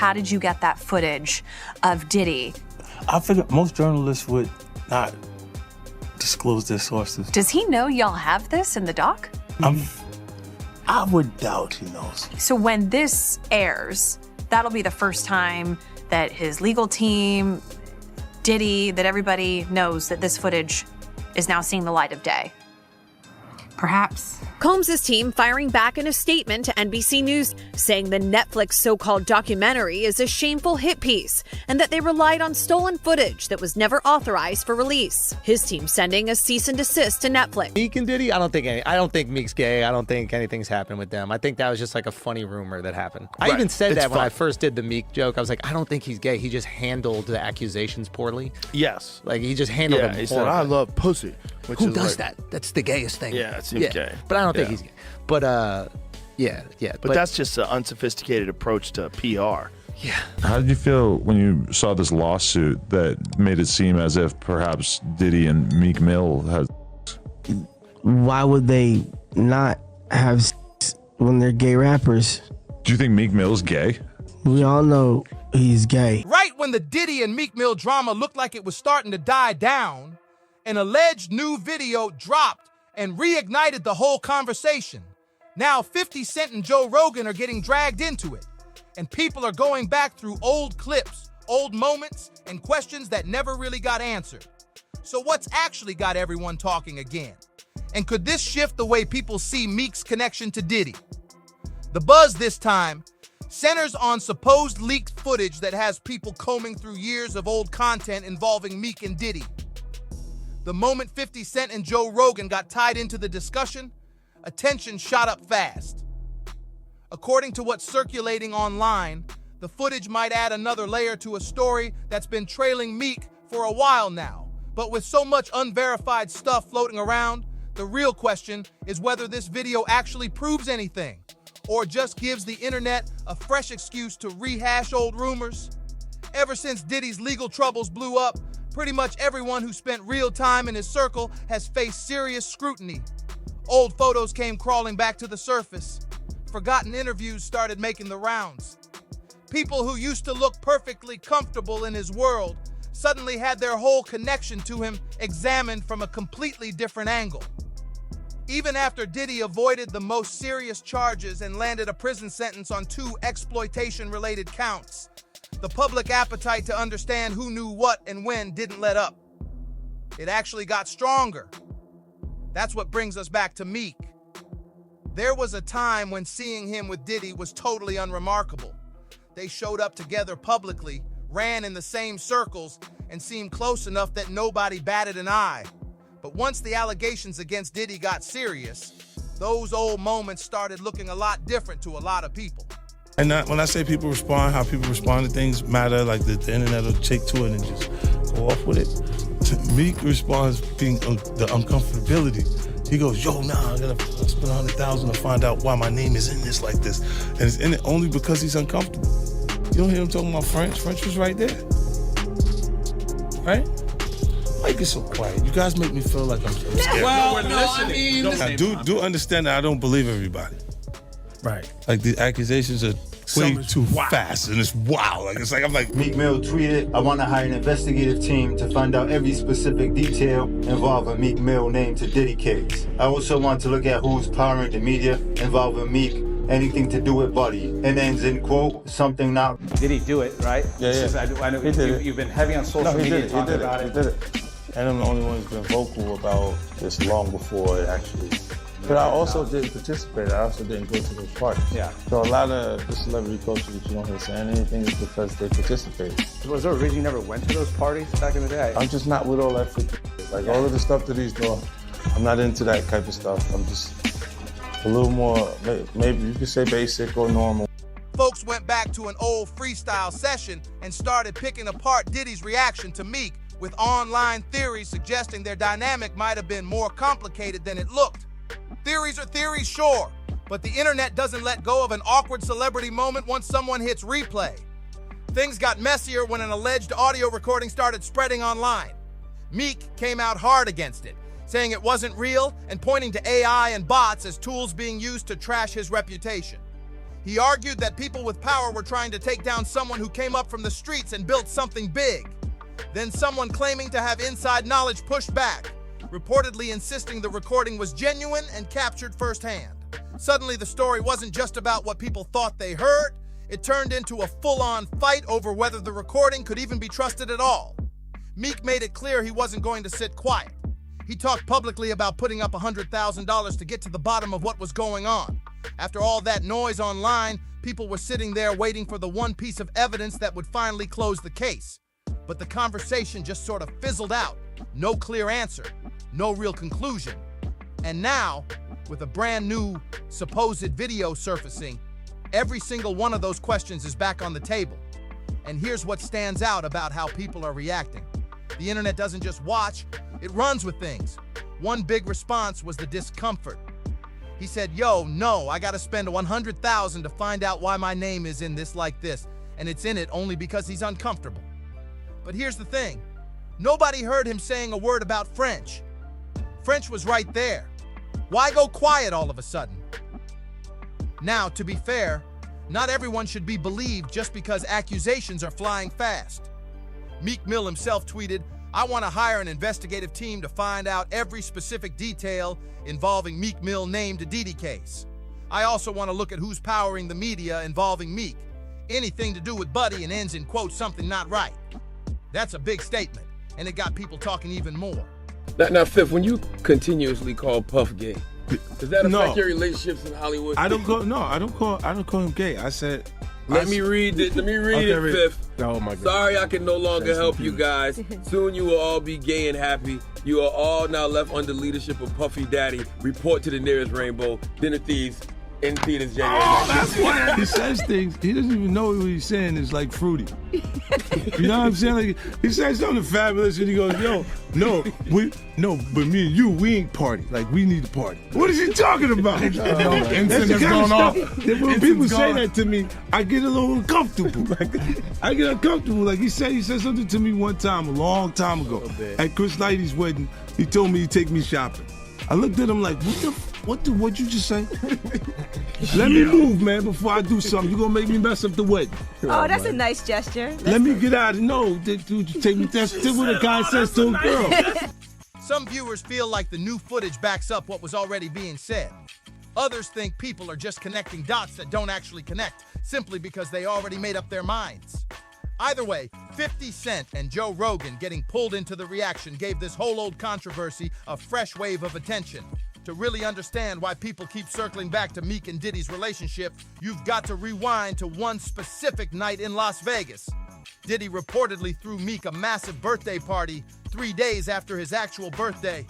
how did you get that footage of Diddy? I figured most journalists would not disclose their sources. Does he know y'all have this in the doc? I would doubt he knows. So when this airs, that'll be the first time that his legal team, Diddy, that everybody knows that this footage is now seeing the light of day. Perhaps. Combs' team firing back in a statement to NBC News, saying the Netflix so-called documentary is a shameful hit piece and that they relied on stolen footage that was never authorized for release. His team sending a cease and desist to Netflix. Meek and Diddy, I don't think Meek's gay. I don't think anything's happened with them. I think that was just like a funny rumor that happened. I even said that when I first did the Meek joke. I was like, I don't think he's gay. He just handled the accusations poorly. Yes. Like he just handled them he poorly. said, I love pussy. Who does that? That's the gayest thing. Yeah, it seems gay. But I don't think he's gay. But yeah. But that's just an unsophisticated approach to PR. Yeah. How did you feel when you saw this lawsuit that made it seem as if perhaps Diddy and Meek Mill had? Why would they not have sex when they're gay rappers? Do you think Meek Mill's gay? We all know he's gay. Right when the Diddy and Meek Mill drama looked like it was starting to die down, an alleged new video dropped and reignited the whole conversation. Now 50 Cent and Joe Rogan are getting dragged into it, and people are going back through old clips, old moments, and questions that never really got answered. So what's actually got everyone talking again? And could this shift the way people see Meek's connection to Diddy? The buzz this time centers on supposed leaked footage that has people combing through years of old content involving Meek and Diddy. The moment 50 Cent and Joe Rogan got tied into the discussion, attention shot up fast. According to what's circulating online, the footage might add another layer to a story that's been trailing Meek for a while now. But with so much unverified stuff floating around, the real question is whether this video actually proves anything, or just gives the internet a fresh excuse to rehash old rumors. Ever since Diddy's legal troubles blew up, pretty much everyone who spent real time in his circle has faced serious scrutiny. Old photos came crawling back to the surface. Forgotten interviews started making the rounds. People who used to look perfectly comfortable in his world suddenly had their whole connection to him examined from a completely different angle. Even after Diddy avoided the most serious charges and landed a prison sentence on 2 exploitation-related counts, the public appetite to understand who knew what and when didn't let up. It actually got stronger. That's what brings us back to Meek. There was a time when seeing him with Diddy was totally unremarkable. They showed up together publicly, ran in the same circles, and seemed close enough that nobody batted an eye. But once the allegations against Diddy got serious, those old moments started looking a lot different to a lot of people. And when I say people respond, how people respond to things matter, like the internet will take to it and just go off with it. Meek responds being the uncomfortability. He goes, yo, nah, I gotta spend $100,000 to find out why my name is in this like this. And it's in it only because he's uncomfortable. You don't hear him talking about French. French was right there. Right? Why you get so quiet? You guys make me feel like I'm scared. Well, no, I mean... Now, do understand that I don't believe everybody. Right. Like the accusations are way too fast and it's wild. I'm like Meek Mill tweeted, I want to hire an investigative team to find out every specific detail involving Meek Mill named to Diddy case. I also want to look at who's powering the media involving Meek, anything to do with Buddy. And ends in quote, something not. Did he do it, right? Yeah. I know you've been heavy on social media talking about it. He did it. And I'm the only one who's been vocal about this long before it actually. But I also didn't participate. I also didn't go to those parties. Yeah. So a lot of the celebrity culture that you don't hear saying anything is because they participated. Was there a reason you never went to those parties back in the day? I'm just not with all that all of the stuff that he's doing. I'm not into that type of stuff. I'm just a little more, maybe you could say basic or normal. Folks went back to an old freestyle session and started picking apart Diddy's reaction to Meek, with online theories suggesting their dynamic might have been more complicated than it looked. Theories are theories, sure, but the internet doesn't let go of an awkward celebrity moment once someone hits replay. Things got messier when an alleged audio recording started spreading online. Meek came out hard against it, saying it wasn't real and pointing to AI and bots as tools being used to trash his reputation. He argued that people with power were trying to take down someone who came up from the streets and built something big. Then someone claiming to have inside knowledge pushed back, reportedly insisting the recording was genuine and captured firsthand. Suddenly, the story wasn't just about what people thought they heard. It turned into a full-on fight over whether the recording could even be trusted at all. Meek made it clear he wasn't going to sit quiet. He talked publicly about putting up $100,000 to get to the bottom of what was going on. After all that noise online, people were sitting there waiting for the one piece of evidence that would finally close the case. But the conversation just sort of fizzled out. No clear answer, no real conclusion. And now, with a brand new supposed video surfacing, every single one of those questions is back on the table. And here's what stands out about how people are reacting. The internet doesn't just watch, it runs with things. One big response was the discomfort. He said, yo, no, I gotta spend $100,000 to find out why my name is in this like this, and it's in it only because he's uncomfortable. But here's the thing, nobody heard him saying a word about French. French was right there. Why go quiet all of a sudden? Now, to be fair, not everyone should be believed just because accusations are flying fast. Meek Mill himself tweeted, I want to hire an investigative team to find out every specific detail involving Meek Mill named Diddy case. I also want to look at who's powering the media involving Meek. Anything to do with Buddy and ends in quote something not right. That's a big statement, and it got people talking even more. Now, Fifth, when you continuously call Puff gay, does that affect your relationships in Hollywood? I don't call him gay. I said. Let me read it, Fifth. Oh my God. Sorry I can no longer help you guys. Soon you will all be gay and happy. You are all now left under leadership of Puffy Daddy. Report to the nearest rainbow. Dinner Thieves in theaters January 19th. That's why he says things. He doesn't even know what he's saying is like fruity. You know what I'm saying? Like he says something fabulous and he goes, yo, but me and you, we ain't party. Like we need to party. What is he talking about? That's the kind of stuff that when people say that to me, I get a little uncomfortable. I get uncomfortable. Like he said something to me one time, a long time ago, at Chris Lighty's wedding. He told me he'd take me shopping. I looked at him like, what'd you just say? Let me move, man, before I do something. You're gonna make me mess up the wedding. Oh, that's a nice gesture. Let me get out of no, dude, take me. That's what a guy says to a girl. Some viewers feel like the new footage backs up what was already being said. Others think people are just connecting dots that don't actually connect, simply because they already made up their minds. Either way, 50 Cent and Joe Rogan getting pulled into the reaction gave this whole old controversy a fresh wave of attention. To really understand why people keep circling back to Meek and Diddy's relationship, you've got to rewind to one specific night in Las Vegas. Diddy reportedly threw Meek a massive birthday party 3 days after his actual birthday.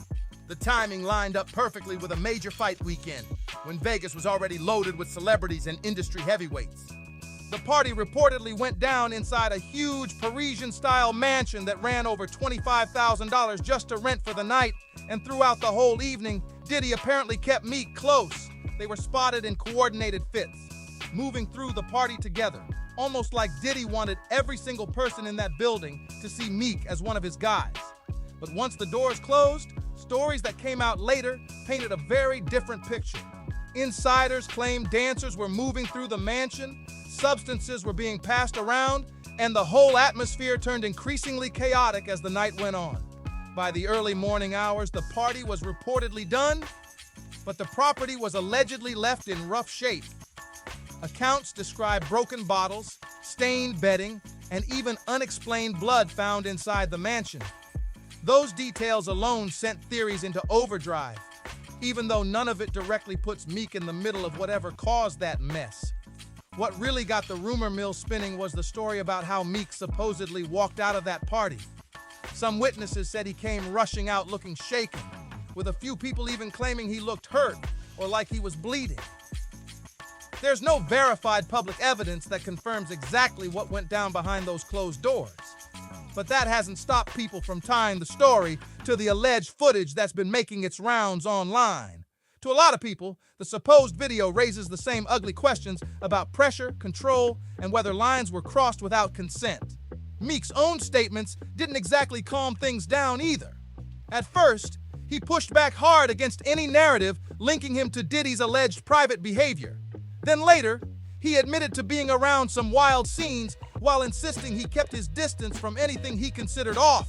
The timing lined up perfectly with a major fight weekend, when Vegas was already loaded with celebrities and industry heavyweights. The party reportedly went down inside a huge Parisian-style mansion that ran over $25,000 just to rent for the night, and throughout the whole evening, Diddy apparently kept Meek close. They were spotted in coordinated fits, moving through the party together, almost like Diddy wanted every single person in that building to see Meek as one of his guys. But once the doors closed, stories that came out later painted a very different picture. Insiders claimed dancers were moving through the mansion, substances were being passed around, and the whole atmosphere turned increasingly chaotic as the night went on. By the early morning hours, the party was reportedly done, but the property was allegedly left in rough shape. Accounts describe broken bottles, stained bedding, and even unexplained blood found inside the mansion. Those details alone sent theories into overdrive, even though none of it directly puts Meek in the middle of whatever caused that mess. What really got the rumor mill spinning was the story about how Meek supposedly walked out of that party. Some witnesses said he came rushing out looking shaken, with a few people even claiming he looked hurt or like he was bleeding. There's no verified public evidence that confirms exactly what went down behind those closed doors. But that hasn't stopped people from tying the story to the alleged footage that's been making its rounds online. To a lot of people, the supposed video raises the same ugly questions about pressure, control, and whether lines were crossed without consent. Meek's own statements didn't exactly calm things down either. At first, he pushed back hard against any narrative linking him to Diddy's alleged private behavior. Then later, He admitted to being around some wild scenes while insisting he kept his distance from anything he considered off.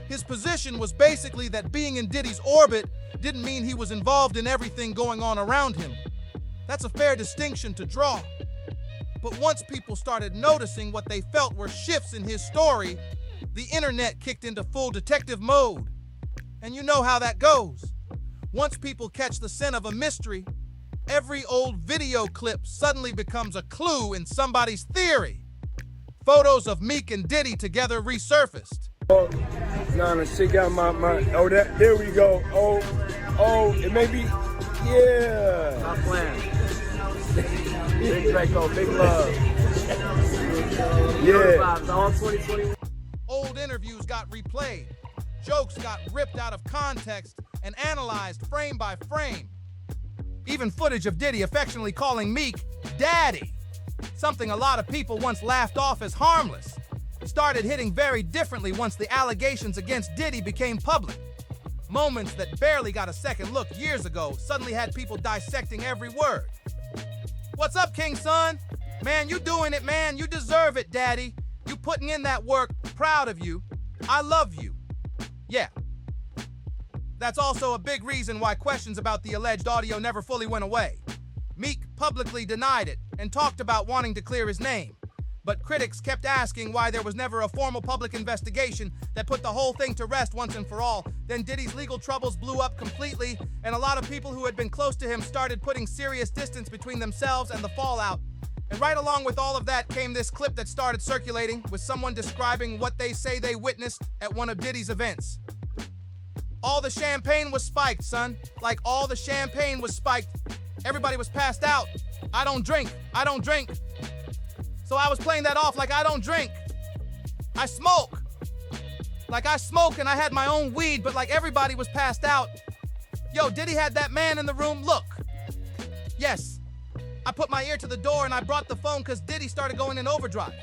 His position was basically that being in Diddy's orbit didn't mean he was involved in everything going on around him. That's a fair distinction to draw. But once people started noticing what they felt were shifts in his story, the internet kicked into full detective mode. And you know how that goes. Once people catch the scent of a mystery, every old video clip suddenly becomes a clue in somebody's theory. Photos of Meek and Diddy together resurfaced. Oh, nah, shit got my, oh, there we go. Oh, it may be, yeah. Stop playing. Big Draco, big love. Yeah. All 2021. Old interviews got replayed. Jokes got ripped out of context and analyzed frame by frame. Even footage of Diddy affectionately calling Meek Daddy, something a lot of people once laughed off as harmless, started hitting very differently once the allegations against Diddy became public. Moments that barely got a second look years ago suddenly had people dissecting every word. What's up, King Son? Man, you doing it, man. You deserve it, Daddy. You putting in that work. Proud of you. I love you. Yeah. That's also a big reason why questions about the alleged audio never fully went away. Meek publicly denied it and talked about wanting to clear his name. But critics kept asking why there was never a formal public investigation that put the whole thing to rest once and for all. Then Diddy's legal troubles blew up completely, and a lot of people who had been close to him started putting serious distance between themselves and the fallout. And right along with all of that came this clip that started circulating with someone describing what they say they witnessed at one of Diddy's events. All the champagne was spiked, son. Like all the champagne was spiked. Everybody was passed out. I don't drink. So I was playing that off like I don't drink. I smoke. Like I smoke and I had my own weed, but like everybody was passed out. Yo, Diddy had that man in the room. Look. Yes. I put my ear to the door and I brought the phone because Diddy started going in overdrive.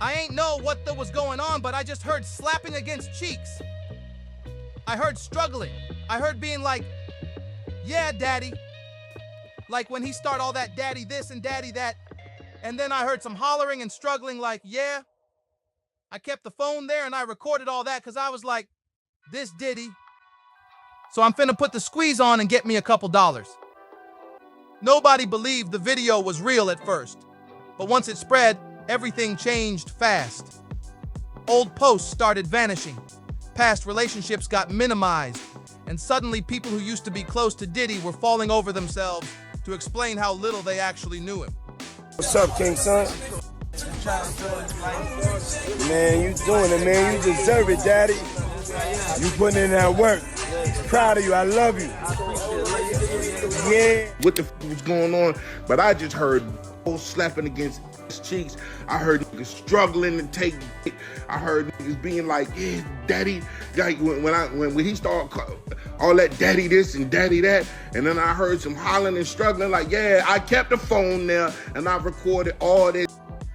I ain't know what was going on, but I just heard slapping against cheeks. I heard struggling. I heard being like, yeah, Daddy. Like when he started all that daddy this and daddy that. And then I heard some hollering and struggling like, yeah. I kept the phone there and I recorded all that because I was like, this Diddy. So I'm finna put the squeeze on and get me a couple dollars. Nobody believed the video was real at first. But once it spread, everything changed fast. Old posts started vanishing. Past relationships got minimized. And suddenly people who used to be close to Diddy were falling over themselves to explain how little they actually knew him. What's up, King Son? Man, you doing it, man. You deserve it, Daddy. You putting in that work. Proud of you. I love you. Yeah. What the f was going on? But I just heard slapping against his cheeks. I heard niggas struggling to take it. I heard niggas being like, yeah, Daddy. Like when he started all that daddy this and daddy that, and then I heard some hollering and struggling like, yeah, I kept the phone there and I recorded all this.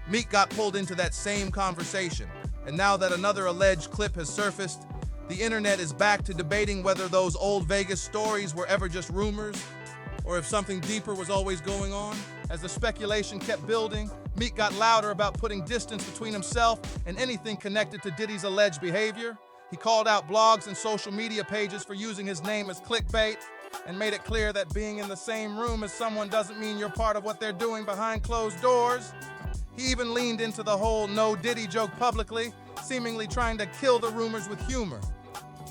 Meek got pulled into that same conversation, and now that another alleged clip has surfaced, the internet is back to debating whether those old Vegas stories were ever just rumors, or if something deeper was always going on. As the speculation kept building, Meek got louder about putting distance between himself and anything connected to Diddy's alleged behavior. He called out blogs and social media pages for using his name as clickbait, and made it clear that being in the same room as someone doesn't mean you're part of what they're doing behind closed doors. He even leaned into the whole no Diddy joke publicly, seemingly trying to kill the rumors with humor.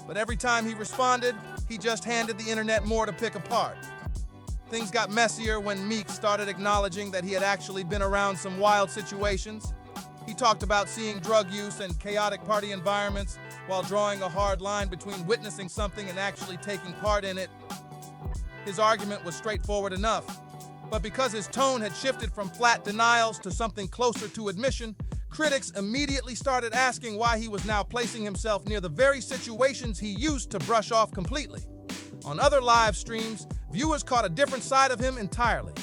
But every time he responded, he just handed the internet more to pick apart. Things got messier when Meek started acknowledging that he had actually been around some wild situations. He talked about seeing drug use and chaotic party environments while drawing a hard line between witnessing something and actually taking part in it. His argument was straightforward enough, but because his tone had shifted from flat denials to something closer to admission, critics immediately started asking why he was now placing himself near the very situations he used to brush off completely. On other live streams, viewers caught a different side of him entirely.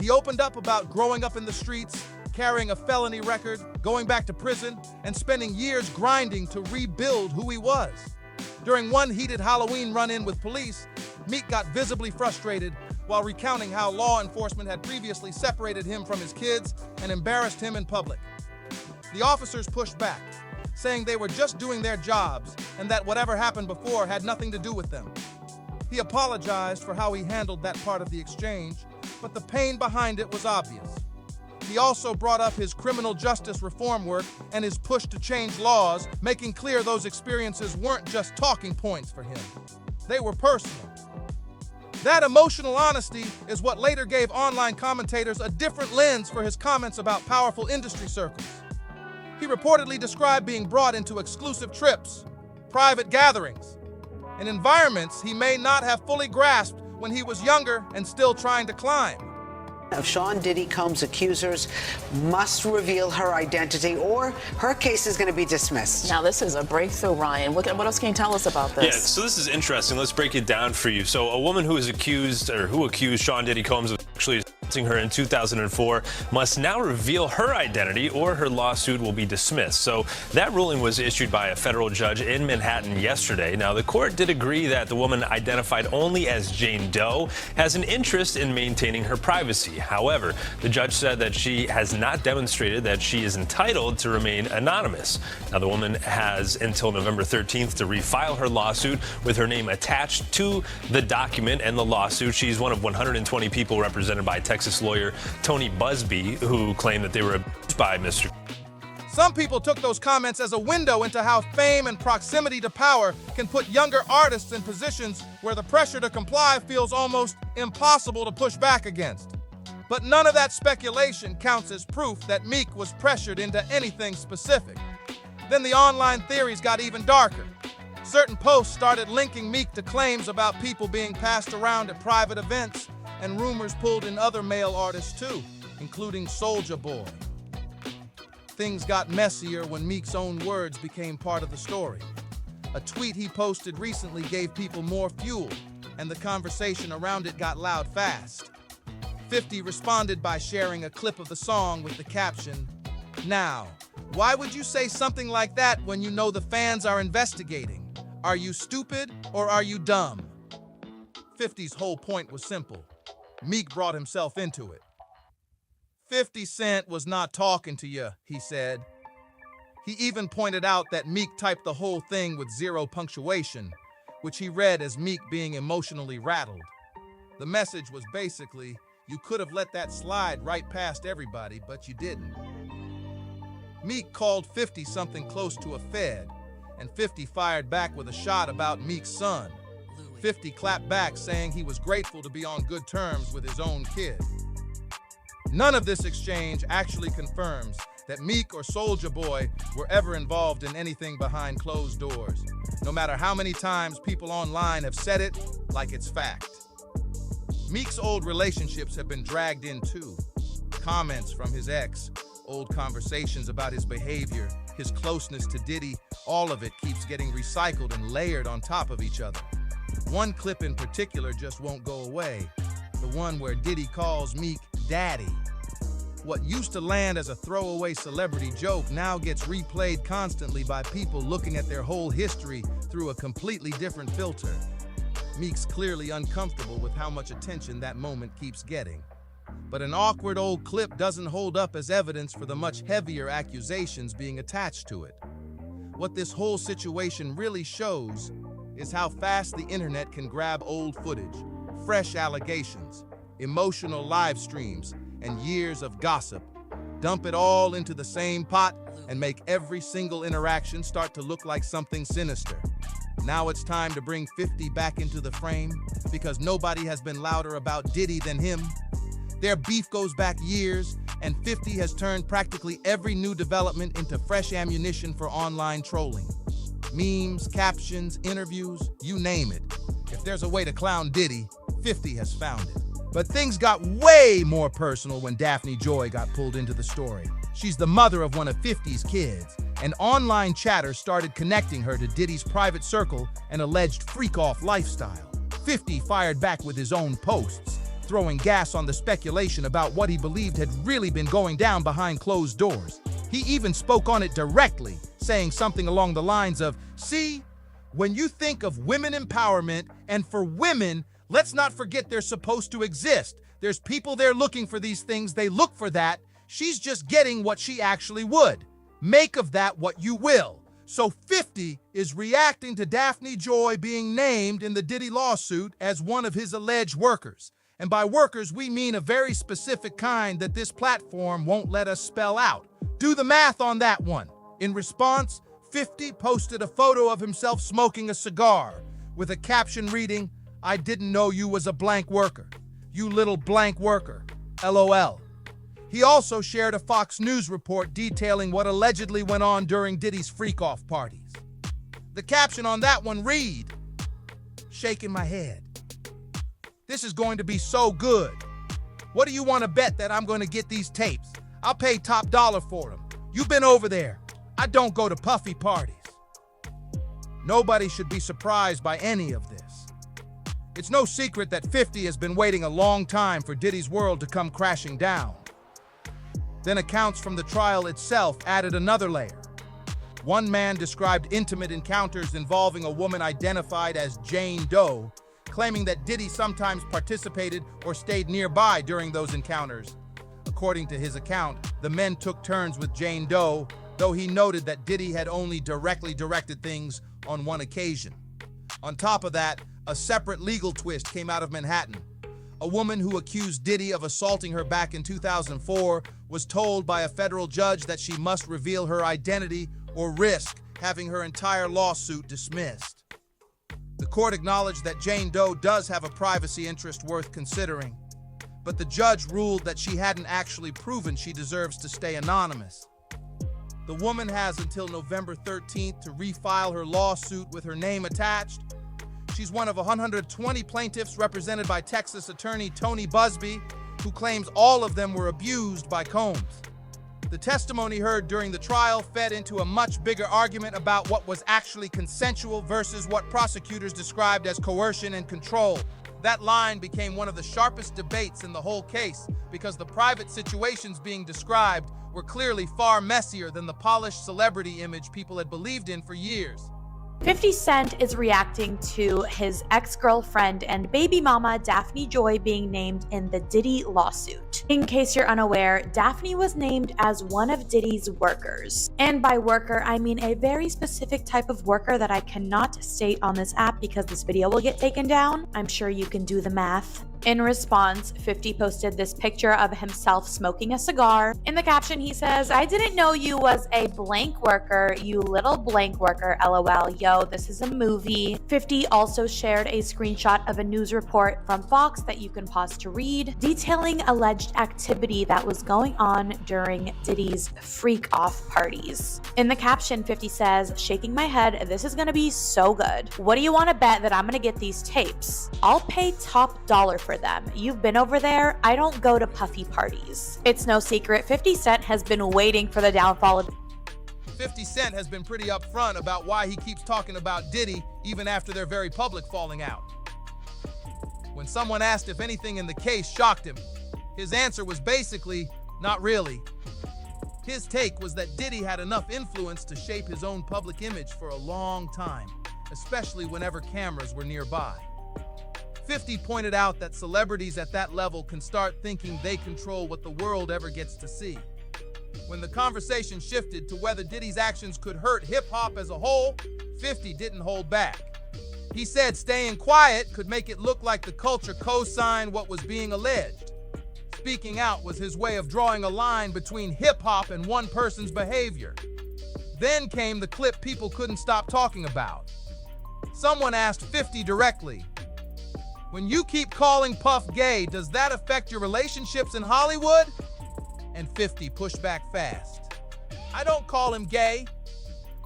He opened up about growing up in the streets, carrying a felony record, going back to prison, and spending years grinding to rebuild who he was. During one heated Halloween run-in with police, Meek got visibly frustrated while recounting how law enforcement had previously separated him from his kids and embarrassed him in public. The officers pushed back, saying they were just doing their jobs and that whatever happened before had nothing to do with them. He apologized for how he handled that part of the exchange, but the pain behind it was obvious. He also brought up his criminal justice reform work and his push to change laws, making clear those experiences weren't just talking points for him. They were personal. That emotional honesty is what later gave online commentators a different lens for his comments about powerful industry circles. He reportedly described being brought into exclusive trips, private gatherings, and environments he may not have fully grasped when he was younger and still trying to climb. Of Sean Diddy Combs' accusers must reveal her identity or her case is going to be dismissed. Now, this is a breakthrough, Ryan. What else can you tell us about this? Yeah, so this is interesting. Let's break it down for you. So a woman who accused Sean Diddy Combs of actually assaulting her in 2004 must now reveal her identity or her lawsuit will be dismissed. So that ruling was issued by a federal judge in Manhattan yesterday. Now, the court did agree that the woman identified only as Jane Doe has an interest in maintaining her privacy. However, the judge said that she has not demonstrated that she is entitled to remain anonymous. Now, the woman has until November 13th to refile her lawsuit with her name attached to the document and the lawsuit. She's one of 120 people represented by Texas lawyer Tony Busby, who claimed that they were abused by Mr. Some people took those comments as a window into how fame and proximity to power can put younger artists in positions where the pressure to comply feels almost impossible to push back against. But none of that speculation counts as proof that Meek was pressured into anything specific. Then the online theories got even darker. Certain posts started linking Meek to claims about people being passed around at private events, and rumors pulled in other male artists too, including Soulja Boy. Things got messier when Meek's own words became part of the story. A tweet he posted recently gave people more fuel, and the conversation around it got loud fast. 50 responded by sharing a clip of the song with the caption, "Now, why would you say something like that when you know the fans are investigating? Are you stupid or are you dumb?" 50's whole point was simple. Meek brought himself into it. 50 Cent was not talking to you, he said. He even pointed out that Meek typed the whole thing with 0 punctuation, which he read as Meek being emotionally rattled. The message was basically, you could have let that slide right past everybody, but you didn't. Meek called 50 something close to a fed, and 50 fired back with a shot about Meek's son. 50 clapped back, saying he was grateful to be on good terms with his own kid. None of this exchange actually confirms that Meek or Soulja Boy were ever involved in anything behind closed doors, no matter how many times people online have said it like it's fact. Meek's old relationships have been dragged in too. Comments from his ex, old conversations about his behavior, his closeness to Diddy, all of it keeps getting recycled and layered on top of each other. One clip in particular just won't go away, the one where Diddy calls Meek Daddy. What used to land as a throwaway celebrity joke now gets replayed constantly by people looking at their whole history through a completely different filter. Meek's clearly uncomfortable with how much attention that moment keeps getting. But an awkward old clip doesn't hold up as evidence for the much heavier accusations being attached to it. What this whole situation really shows is how fast the internet can grab old footage, fresh allegations, emotional live streams, and years of gossip, dump it all into the same pot, and make every single interaction start to look like something sinister. Now it's time to bring 50 back into the frame, because nobody has been louder about Diddy than him. Their beef goes back years, and 50 has turned practically every new development into fresh ammunition for online trolling. Memes, captions, interviews, you name it. If there's a way to clown Diddy, 50 has found it. But things got way more personal when Daphne Joy got pulled into the story. She's the mother of one of 50's kids, and online chatter started connecting her to Diddy's private circle and alleged freak-off lifestyle. 50 fired back with his own posts, throwing gas on the speculation about what he believed had really been going down behind closed doors. He even spoke on it directly, saying something along the lines of, "See, when you think of women empowerment and for women, Let's not forget they're supposed to exist. There's people there looking for these things. They look for that. She's just getting what she actually would. Make of that what you will. So 50 is reacting to Daphne Joy being named in the Diddy lawsuit as one of his alleged workers. And by workers, we mean a very specific kind that this platform won't let us spell out. Do the math on that one. In response, 50 posted a photo of himself smoking a cigar with a caption reading, "I didn't know you was a blank worker. You little blank worker. LOL." He also shared a Fox News report detailing what allegedly went on during Diddy's freak-off parties. The caption on that one read, "Shaking my head. This is going to be so good. What do you want to bet that I'm going to get these tapes? I'll pay top dollar for them. You've been over there. I don't go to puffy parties." Nobody should be surprised by any of this. It's no secret that 50 has been waiting a long time for Diddy's world to come crashing down. Then accounts from the trial itself added another layer. One man described intimate encounters involving a woman identified as Jane Doe, claiming that Diddy sometimes participated or stayed nearby during those encounters. According to his account, the men took turns with Jane Doe, though he noted that Diddy had only directly directed things on one occasion. On top of that, a separate legal twist came out of Manhattan. A woman who accused Diddy of assaulting her back in 2004 was told by a federal judge that she must reveal her identity or risk having her entire lawsuit dismissed. The court acknowledged that Jane Doe does have a privacy interest worth considering, but the judge ruled that she hadn't actually proven she deserves to stay anonymous. The woman has until November 13th to refile her lawsuit with her name attached. She's one of 120 plaintiffs represented by Texas attorney Tony Busby, who claims all of them were abused by Combs. The testimony heard during the trial fed into a much bigger argument about what was actually consensual versus what prosecutors described as coercion and control. That line became one of the sharpest debates in the whole case because the private situations being described were clearly far messier than the polished celebrity image people had believed in for years. 50 Cent is reacting to his ex-girlfriend and baby mama Daphne Joy being named in the Diddy lawsuit. In case you're unaware, Daphne was named as one of Diddy's workers. And by worker, I mean a very specific type of worker that I cannot state on this app because this video will get taken down. I'm sure you can do the math. In response, 50 posted this picture of himself smoking a cigar. In the caption, he says, "I didn't know you was a blank worker, you little blank worker, LOL. Yo, this is a movie." 50 also shared a screenshot of a news report from Fox that you can pause to read, detailing alleged activity that was going on during Diddy's freak-off parties. In the caption, 50 says, "Shaking my head, this is gonna be so good. What do you want to bet that I'm gonna get these tapes? I'll pay top dollar for them. You've been over there. I don't go to puffy parties." It's no secret 50 Cent has been waiting for the downfall of 50 Cent has been pretty upfront about why he keeps talking about Diddy even after their very public falling out. When someone asked if anything in the case shocked him, his answer was basically, not really. His take was that Diddy had enough influence to shape his own public image for a long time, especially whenever cameras were nearby. 50 pointed out that celebrities at that level can start thinking they control what the world ever gets to see. When the conversation shifted to whether Diddy's actions could hurt hip-hop as a whole, 50 didn't hold back. He said staying quiet could make it look like the culture co-signed what was being alleged. Speaking out was his way of drawing a line between hip-hop and one person's behavior. Then came the clip people couldn't stop talking about. Someone asked 50 directly, "When you keep calling Puff gay, does that affect your relationships in Hollywood?" And 50 pushed back fast. "I don't call him gay."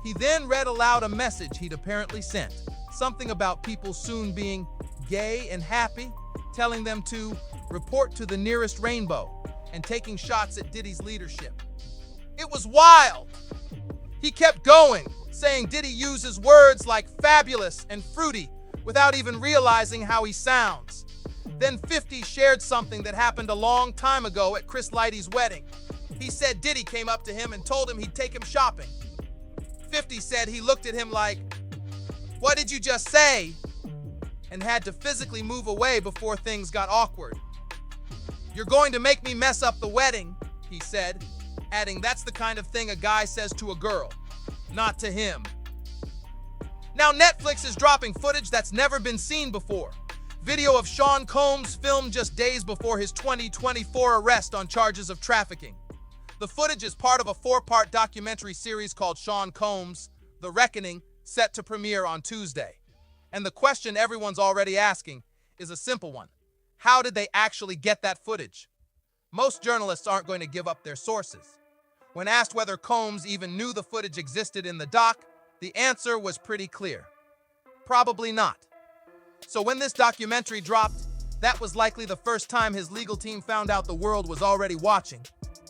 He then read aloud a message he'd apparently sent, something about people soon being gay and happy, telling them to report to the nearest rainbow and taking shots at Diddy's leadership. It was wild. He kept going, saying Diddy uses words like fabulous and fruity without even realizing how he sounds. Then 50 shared something that happened a long time ago at Chris Lighty's wedding. He said Diddy came up to him and told him he'd take him shopping. 50 said he looked at him like, "What did you just say?" and had to physically move away before things got awkward. "You're going to make me mess up the wedding," he said, adding that's the kind of thing a guy says to a girl, not to him. Now Netflix is dropping footage that's never been seen before. Video of Sean Combs filmed just days before his 2024 arrest on charges of trafficking. The footage is part of a 4-part documentary series called Sean Combs, The Reckoning, set to premiere on Tuesday. And the question everyone's already asking is a simple one. How did they actually get that footage? Most journalists aren't going to give up their sources. When asked whether Combs even knew the footage existed in the doc, the answer was pretty clear. Probably not. So when this documentary dropped, that was likely the first time his legal team found out the world was already watching.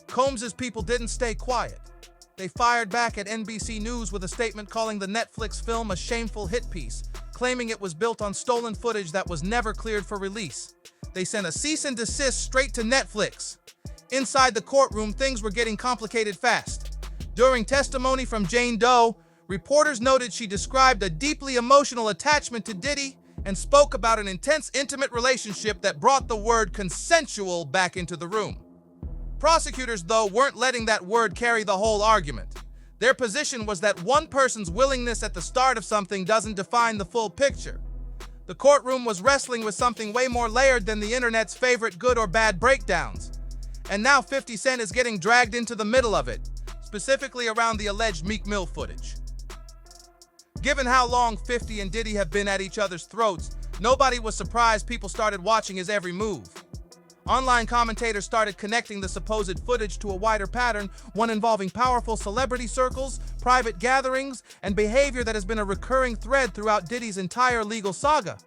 Combs's people didn't stay quiet. They fired back at NBC News with a statement calling the Netflix film a shameful hit piece, claiming it was built on stolen footage that was never cleared for release. They sent a cease and desist straight to Netflix. Inside the courtroom, things were getting complicated fast. During testimony from Jane Doe, reporters noted she described a deeply emotional attachment to Diddy and spoke about an intense, intimate relationship that brought the word consensual back into the room. Prosecutors, though, weren't letting that word carry the whole argument. Their position was that one person's willingness at the start of something doesn't define the full picture. The courtroom was wrestling with something way more layered than the internet's favorite good or bad breakdowns. And now 50 Cent is getting dragged into the middle of it, specifically around the alleged Meek Mill footage. Given how long 50 and Diddy have been at each other's throats, nobody was surprised people started watching his every move. Online commentators started connecting the supposed footage to a wider pattern, one involving powerful celebrity circles, private gatherings, and behavior that has been a recurring thread throughout Diddy's entire legal saga.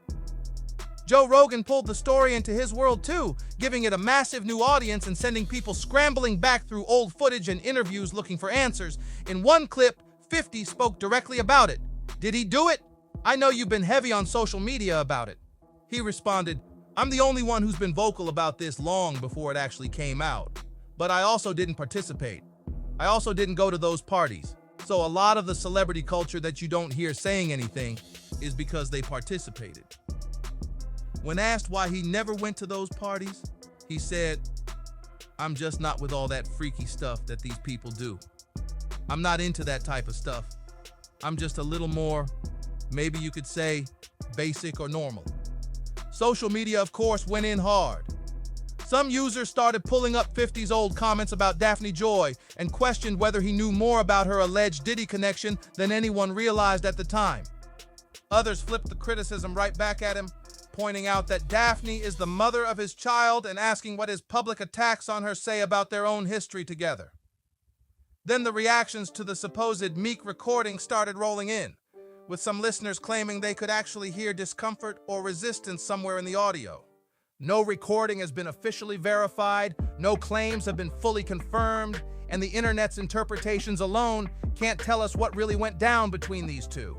Joe Rogan pulled the story into his world too, giving it a massive new audience and sending people scrambling back through old footage and interviews looking for answers. In one clip, 50 spoke directly about it. "Did he do it? I know you've been heavy on social media about it." He responded, "I'm the only one who's been vocal about this long before it actually came out. But I also didn't participate. I also didn't go to those parties. So a lot of the celebrity culture that you don't hear saying anything is because they participated." When asked why he never went to those parties, he said, "I'm just not with all that freaky stuff that these people do. I'm not into that type of stuff. I'm just a little more, maybe you could say, basic or normal." Social media, of course, went in hard. Some users started pulling up 50's old comments about Daphne Joy and questioned whether he knew more about her alleged Diddy connection than anyone realized at the time. Others flipped the criticism right back at him, pointing out that Daphne is the mother of his child and asking what his public attacks on her say about their own history together. Then the reactions to the supposed Meek recording started rolling in, with some listeners claiming they could actually hear discomfort or resistance somewhere in the audio. No recording has been officially verified, no claims have been fully confirmed, and the internet's interpretations alone can't tell us what really went down between these two.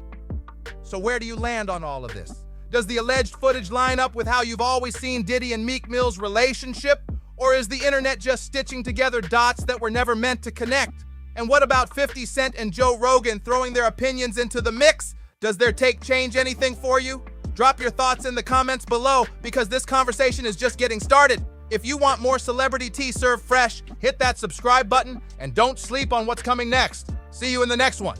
So where do you land on all of this? Does the alleged footage line up with how you've always seen Diddy and Meek Mill's relationship? Or is the internet just stitching together dots that were never meant to connect? And what about 50 Cent and Joe Rogan throwing their opinions into the mix? Does their take change anything for you? Drop your thoughts in the comments below because this conversation is just getting started. If you want more celebrity tea served fresh, hit that subscribe button and don't sleep on what's coming next. See you in the next one.